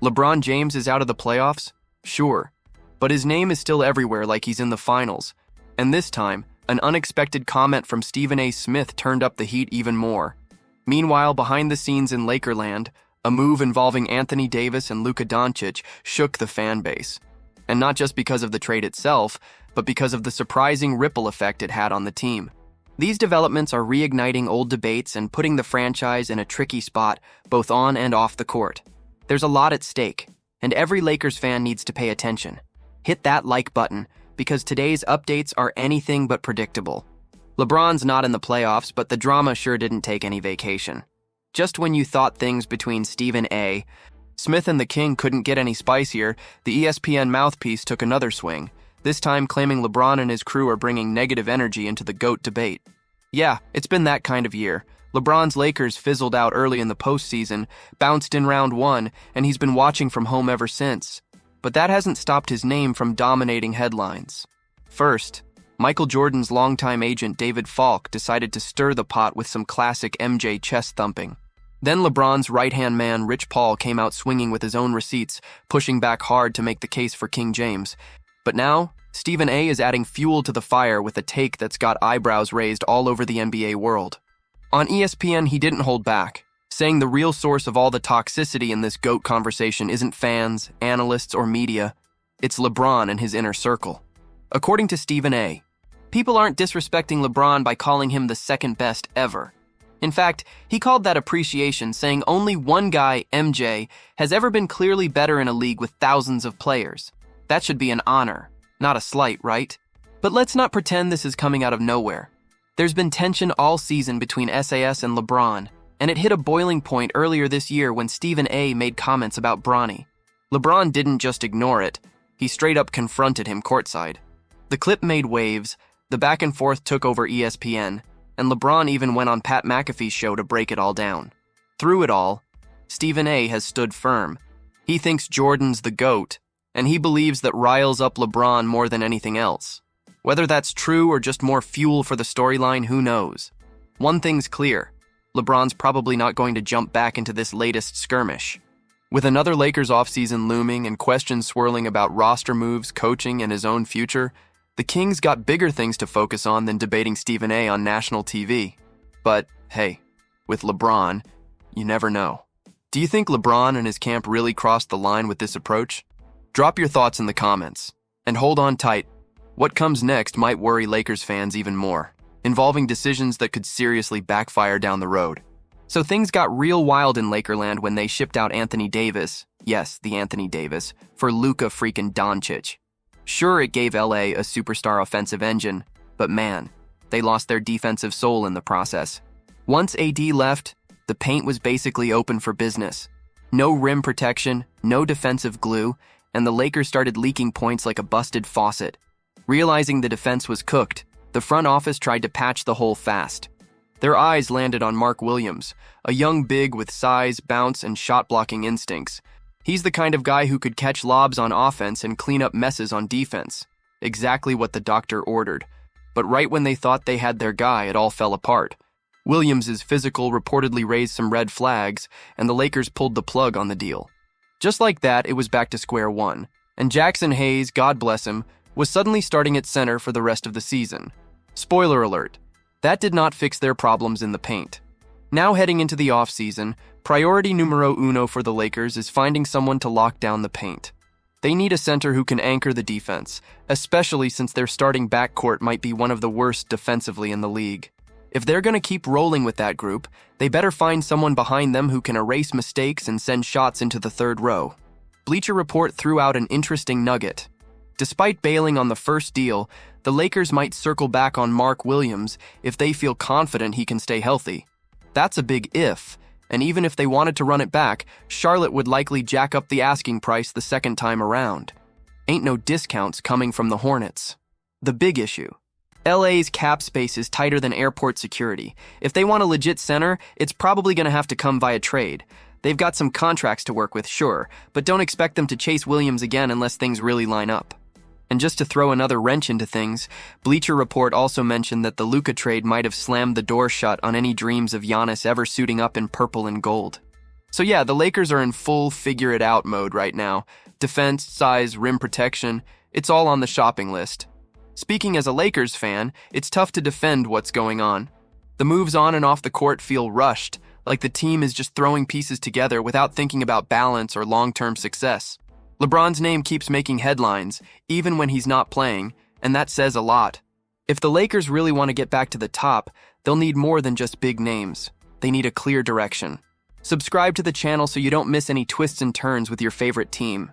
LeBron James is out of the playoffs? Sure. But his name is still everywhere like he's in the finals. And this time, an unexpected comment from Stephen A. Smith turned up the heat even more. Meanwhile, behind the scenes in Lakerland, a move involving Anthony Davis and Luka Doncic shook the fan base. And not just because of the trade itself, but because of the surprising ripple effect it had on the team. These developments are reigniting old debates and putting the franchise in a tricky spot, both on and off the court. There's a lot at stake, and every Lakers fan needs to pay attention. Hit that like button, because today's updates are anything but predictable. LeBron's not in the playoffs, but the drama sure didn't take any vacation. Just when you thought things between Stephen A. Smith and the King couldn't get any spicier, the ESPN mouthpiece took another swing, this time claiming LeBron and his crew are bringing negative energy into the GOAT debate. Yeah, it's been that kind of year. LeBron's Lakers fizzled out early in the postseason, bounced in round one, and he's been watching from home ever since. But that hasn't stopped his name from dominating headlines. First, Michael Jordan's longtime agent David Falk decided to stir the pot with some classic MJ chest thumping. Then LeBron's right-hand man Rich Paul came out swinging with his own receipts, pushing back hard to make the case for King James. But now, Stephen A. is adding fuel to the fire with a take that's got eyebrows raised all over the NBA world. On ESPN, he didn't hold back, saying the real source of all the toxicity in this GOAT conversation isn't fans, analysts, or media. It's LeBron and his inner circle. According to Stephen A., people aren't disrespecting LeBron by calling him the second best ever. In fact, he called that appreciation, saying only one guy, MJ, has ever been clearly better in a league with thousands of players. That should be an honor, not a slight, right? But let's not pretend this is coming out of nowhere. There's been tension all season between SAS and LeBron, and it hit a boiling point earlier this year when Stephen A. made comments about Bronny. LeBron didn't just ignore it, he straight up confronted him courtside. The clip made waves, the back and forth took over ESPN, and LeBron even went on Pat McAfee's show to break it all down. Through it all, Stephen A. has stood firm. He thinks Jordan's the GOAT, and he believes that riles up LeBron more than anything else. Whether that's true or just more fuel for the storyline, who knows? One thing's clear, LeBron's probably not going to jump back into this latest skirmish. With another Lakers offseason looming and questions swirling about roster moves, coaching, and his own future, the Kings got bigger things to focus on than debating Stephen A. on national TV. But, hey, with LeBron, you never know. Do you think LeBron and his camp really crossed the line with this approach? Drop your thoughts in the comments. And hold on tight. What comes next might worry Lakers fans even more, involving decisions that could seriously backfire down the road. So things got real wild in Lakerland when they shipped out Anthony Davis, yes, the Anthony Davis, for Luka freaking Doncic. Sure, it gave LA a superstar offensive engine, but man, they lost their defensive soul in the process. Once AD left, the paint was basically open for business. No rim protection, no defensive glue, and the Lakers started leaking points like a busted faucet. Realizing the defense was cooked, the front office tried to patch the hole fast. Their eyes landed on Mark Williams, a young big with size, bounce, and shot-blocking instincts. He's the kind of guy who could catch lobs on offense and clean up messes on defense. Exactly what the doctor ordered. But right when they thought they had their guy, it all fell apart. Williams' physical reportedly raised some red flags, and the Lakers pulled the plug on the deal. Just like that, it was back to square one, and Jackson Hayes, God bless him, was suddenly starting at center for the rest of the season. Spoiler alert, that did not fix their problems in the paint. Now heading into the offseason, priority numero uno for the Lakers is finding someone to lock down the paint. They need a center who can anchor the defense, especially since their starting backcourt might be one of the worst defensively in the league. If they're going to keep rolling with that group, they better find someone behind them who can erase mistakes and send shots into the third row. Bleacher Report threw out an interesting nugget. Despite bailing on the first deal, the Lakers might circle back on Mark Williams if they feel confident he can stay healthy. That's a big if, and even if they wanted to run it back, Charlotte would likely jack up the asking price the second time around. Ain't no discounts coming from the Hornets. The big issue. LA's cap space is tighter than airport security. If they want a legit center, it's probably going to have to come via trade. They've got some contracts to work with, sure, but don't expect them to chase Williams again unless things really line up. And just to throw another wrench into things, Bleacher Report also mentioned that the Luka trade might have slammed the door shut on any dreams of Giannis ever suiting up in purple and gold. So yeah, the Lakers are in full figure-it-out mode right now. Defense, size, rim protection, it's all on the shopping list. Speaking as a Lakers fan, it's tough to defend what's going on. The moves on and off the court feel rushed, like the team is just throwing pieces together without thinking about balance or long-term success. LeBron's name keeps making headlines, even when he's not playing, and that says a lot. If the Lakers really want to get back to the top, they'll need more than just big names. They need a clear direction. Subscribe to the channel so you don't miss any twists and turns with your favorite team.